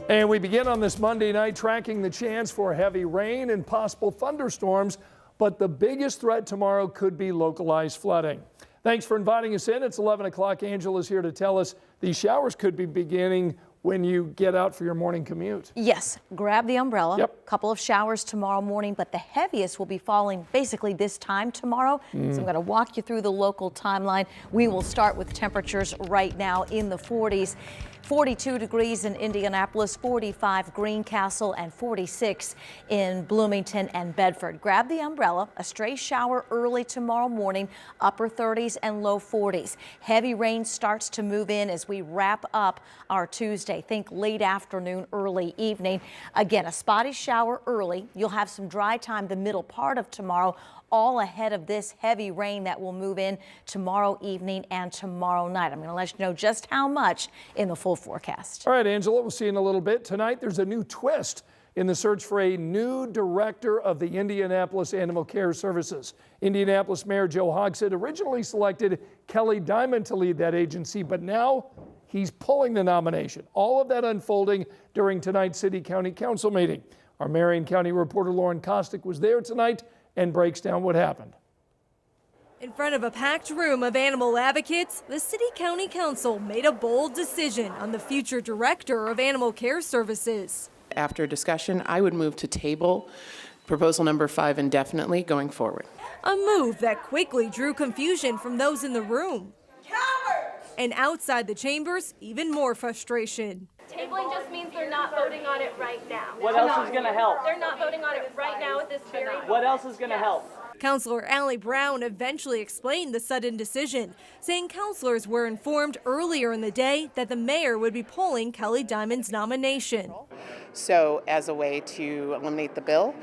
And we begin on this Monday night tracking the chance for heavy rain and possible thunderstorms, but the biggest threat tomorrow could be localized flooding. Thanks for inviting us in. It's 11 o'clock. Angela's here to tell us these showers could be beginning when you get out for your morning commute. Yes, grab the umbrella. Yep. Couple of showers tomorrow morning, but the heaviest will be falling basically this time tomorrow. So I'm going to walk you through the local timeline. We will start with temperatures right now in the 40s. 42 degrees in Indianapolis, 45 Greencastle, and 46 in Bloomington and Bedford. Grab the umbrella. A stray shower early tomorrow morning, upper 30s and low 40s. Heavy rain starts to move in as we wrap up our Tuesday. Think late afternoon, early evening. Again, a spotty shower early. You'll have some dry time the middle part of tomorrow, all ahead of this heavy rain that will move in tomorrow evening and tomorrow night. I'm going to let you know just how much in the full forecast. All right, Angela, we'll see you in a little bit. Tonight, there's a new twist in the search for a new director of the Indianapolis Animal Care Services. Indianapolis Mayor Joe Hogsett originally selected Kelly Diamond to lead that agency, but now he's pulling the nomination. All of that unfolding during tonight's City County Council meeting. Our Marion County reporter Lauren Kostick was there tonight and breaks down what happened. In front of a packed room of animal advocates, the City County Council made a bold decision on the future director of Animal Care Services. After discussion, I would move to table proposal number 5 indefinitely going forward. A move that quickly drew confusion from those in the room. Cowards! And outside the chambers, even more frustration. Tabling just means they're not voting on it right now. What else is going to help? They're not voting on it right now at this very moment. What else is going to help? Councilor Allie Brown eventually explained the sudden decision, saying councilors were informed earlier in the day that the mayor would be pulling Kelly Diamond's nomination. So as a way to eliminate the bill,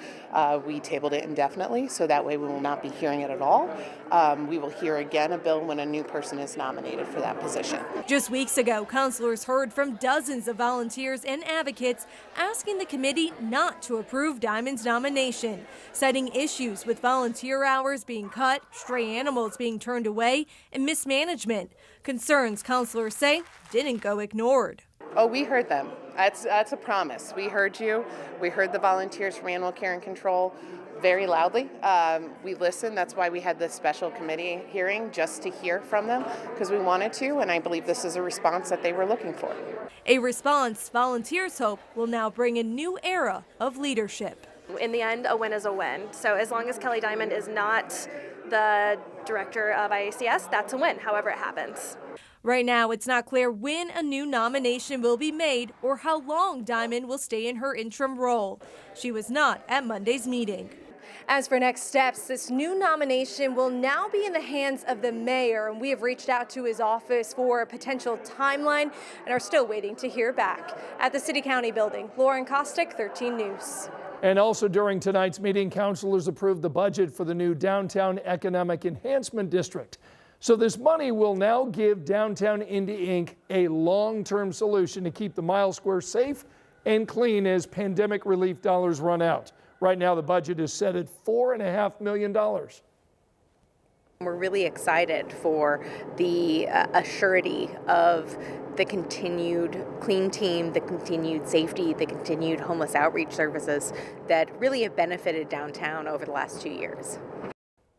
we tabled it indefinitely, so that way we will not be hearing it at all. We will hear again a bill when a new person is nominated for that position. Just weeks ago, councilors heard from dozens of volunteers and advocates asking the committee not to approve Diamond's nomination, citing issues with volunteer hours being cut, stray animals being turned away, and mismanagement. Concerns councilors say didn't go ignored. Oh, we heard them. That's a promise. We heard you. We heard the volunteers from Animal Care and Control very loudly. We listened. That's why we had this special committee hearing, just to hear from them, because we wanted to, and I believe this is a response that they were looking for. A response volunteers hope will now bring a new era of leadership. In the end, a win is a win. So as long as Kelly Diamond is not the director of IACS, that's a win, however it happens. Right now, it's not clear when a new nomination will be made or how long Diamond will stay in her interim role. She was not at Monday's meeting. As for next steps, this new nomination will now be in the hands of the mayor, and we have reached out to his office for a potential timeline and are still waiting to hear back. At the City County building, Lauren Kostick, 13 News. And also during tonight's meeting, councilors approved the budget for the new Downtown Economic Enhancement District. So this money will now give Downtown Indy Inc. a long-term solution to keep the Mile Square safe and clean as pandemic relief dollars run out. Right now, the budget is set at $4.5 million. We're really excited for the assurity of the continued clean team, the continued safety, the continued homeless outreach services that really have benefited downtown over the last 2 years.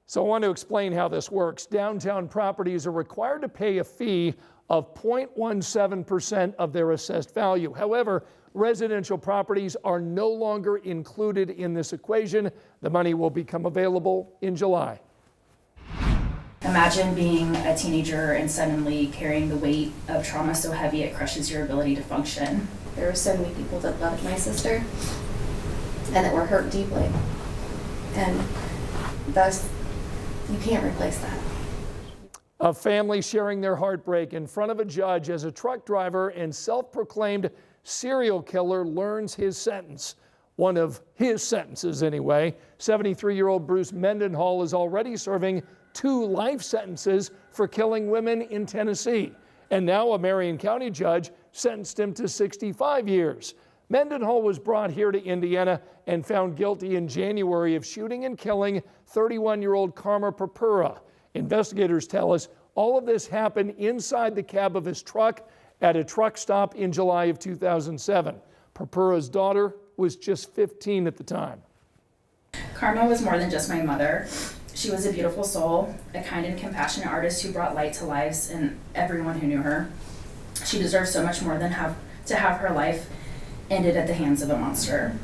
So I want to explain how this works. Downtown properties are required to pay a fee of 0.17% of their assessed value. However, residential properties are no longer included in this equation. The money will become available in July. Imagine being a teenager and suddenly carrying the weight of trauma so heavy it crushes your ability to function. There were so many people that loved my sister and that were hurt deeply. And thus, you can't replace that. A family sharing their heartbreak in front of a judge as a truck driver and self-proclaimed serial killer learns his sentence. One of his sentences anyway. 73-year-old Bruce Mendenhall is already serving 2 life sentences for killing women in Tennessee. And now a Marion County judge sentenced him to 65 years. Mendenhall was brought here to Indiana and found guilty in January of shooting and killing 31-year-old Karma Purpura. Investigators tell us all of this happened inside the cab of his truck at a truck stop in July of 2007. Purpura's daughter was just 15 at the time. Karma was more than just my mother. She was a beautiful soul, a kind and compassionate artist who brought light to lives and everyone who knew her. She deserves so much more than to have her life ended at the hands of a monster.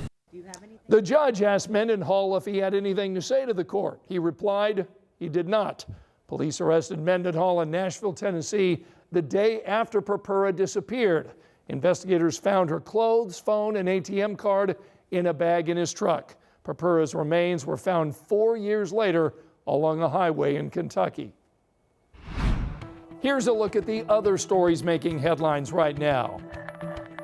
The judge asked Mendenhall if he had anything to say to the court. He replied he did not. Police arrested Mendenhall in Nashville, Tennessee, the day after Purpura disappeared. Investigators found her clothes, phone, and ATM card in a bag in his truck. Purpura's remains were found 4 years later along a highway in Kentucky. Here's a look at the other stories making headlines right now.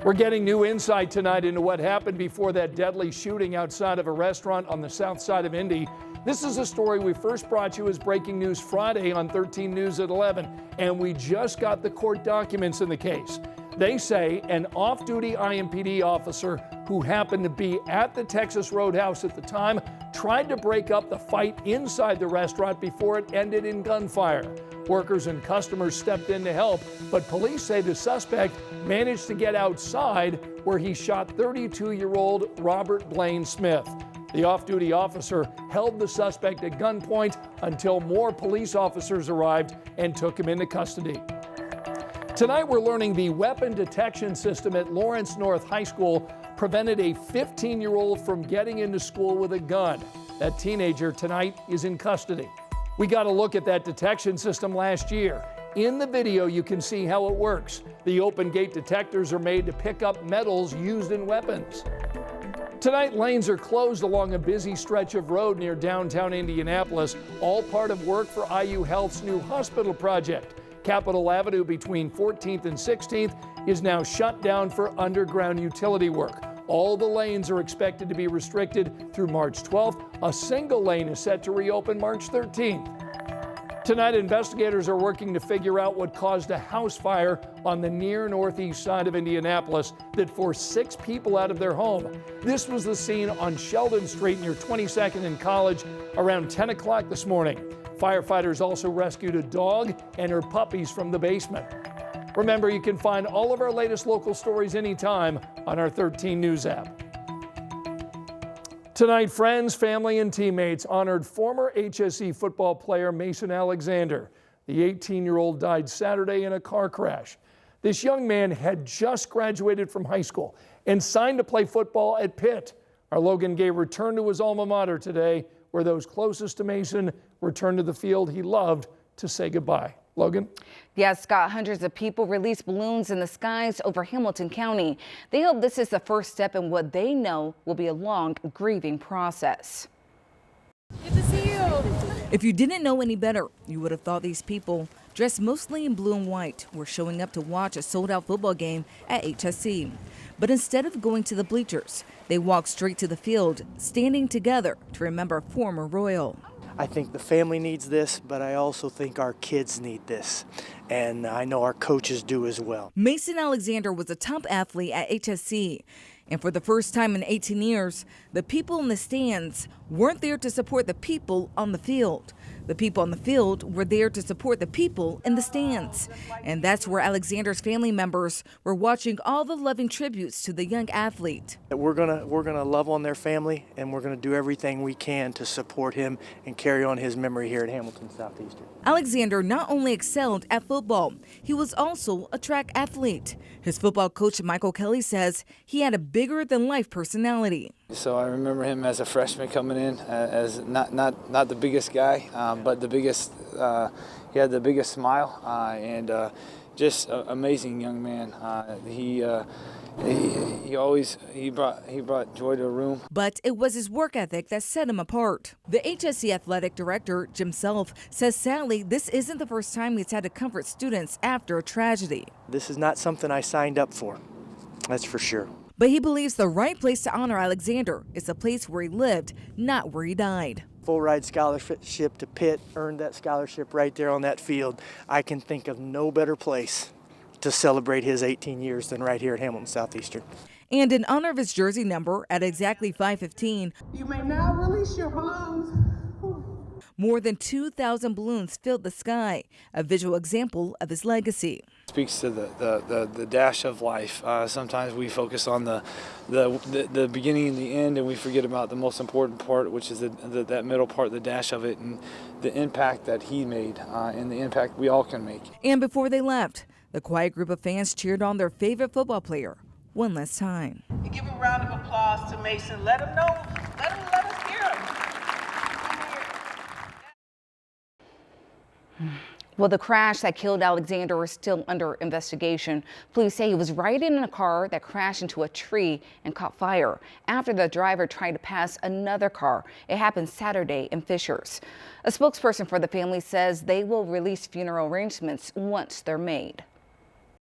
We're getting new insight tonight into what happened before that deadly shooting outside of a restaurant on the south side of Indy. This is a story we first brought you as breaking news Friday on 13 News at 11, and we just got the court documents in the case. They say an off-duty IMPD officer who happened to be at the Texas Roadhouse at the time tried to break up the fight inside the restaurant before it ended in gunfire. Workers and customers stepped in to help, but police say the suspect managed to get outside where he shot 32-year-old Robert Blaine Smith. The off-duty officer held the suspect at gunpoint until more police officers arrived and took him into custody. Tonight we're learning the weapon detection system at Lawrence North High School prevented a 15-year-old from getting into school with a gun. That teenager tonight is in custody. We got a look at that detection system last year. In the video, you can see how it works. The open gate detectors are made to pick up metals used in weapons. Tonight, lanes are closed along a busy stretch of road near downtown Indianapolis, all part of work for IU Health's new hospital project. Capitol Avenue between 14th and 16th is now shut down for underground utility work. All the lanes are expected to be restricted through March 12th. A single lane is set to reopen March 13th. Tonight, investigators are working to figure out what caused a house fire on the near northeast side of Indianapolis that forced 6 people out of their home. This was the scene on Sheldon Street near 22nd and College around 10 o'clock this morning. Firefighters also rescued a dog and her puppies from the basement. Remember, you can find all of our latest local stories anytime on our 13 News app. Tonight, friends, family, and teammates honored former HSE football player Mason Alexander. The 18-year-old died Saturday in a car crash. This young man had just graduated from high school and signed to play football at Pitt. Our Logan Gay returned to his alma mater today, where those closest to Mason returned to the field he loved to say goodbye. Logan? Yes, Scott, hundreds of people released balloons in the skies over Hamilton County. They hope this is the first step in what they know will be a long grieving process. Good to see you. If you didn't know any better, you would have thought these people, dressed mostly in blue and white, were showing up to watch a sold-out football game at HSE. But instead of going to the bleachers, they walked straight to the field, standing together to remember a former Royal. I think the family needs this, but I also think our kids need this. And I know our coaches do as well. Mason Alexander was a top athlete at HSE. And for the first time in 18 years, the people in the stands weren't there to support the people on the field. The people on the field were there to support the people in the stands. And that's where Alexander's family members were watching all the loving tributes to the young athlete. We're gonna love on their family, and we're gonna do everything we can to support him and carry on his memory here at Hamilton Southeastern. Alexander not only excelled at football, he was also a track athlete. His football coach, Michael Kelly, says he had a bigger-than-life personality. So I remember him as a freshman coming in as not the biggest guy, but the biggest. He had the biggest smile and just an amazing young man. He brought joy to a room. But it was his work ethic that set him apart. The HSE athletic director, Jim Self, says sadly this isn't the first time he's had to comfort students after a tragedy. This is not something I signed up for, that's for sure. But he believes the right place to honor Alexander is the place where he lived, not where he died. Full ride scholarship to Pitt, earned that scholarship right there on that field. I can think of no better place to celebrate his 18 years than right here at Hamilton Southeastern. And in honor of his jersey number at exactly 5:15, you may now release your balloons. More than 2,000 balloons filled the sky, a visual example of his legacy. Speaks to the dash of life. Sometimes we focus on the beginning and the end, and we forget about the most important part, which is that middle part, the dash of it, and the impact that he made, and the impact we all can make. And before they left, the quiet group of fans cheered on their favorite football player one last time. Give a round of applause to Mason. Let him know. Let us hear him. Well, the crash that killed Alexander is still under investigation. Police say he was riding in a car that crashed into a tree and caught fire after the driver tried to pass another car. It happened Saturday in Fishers. A spokesperson for the family says they will release funeral arrangements once they're made.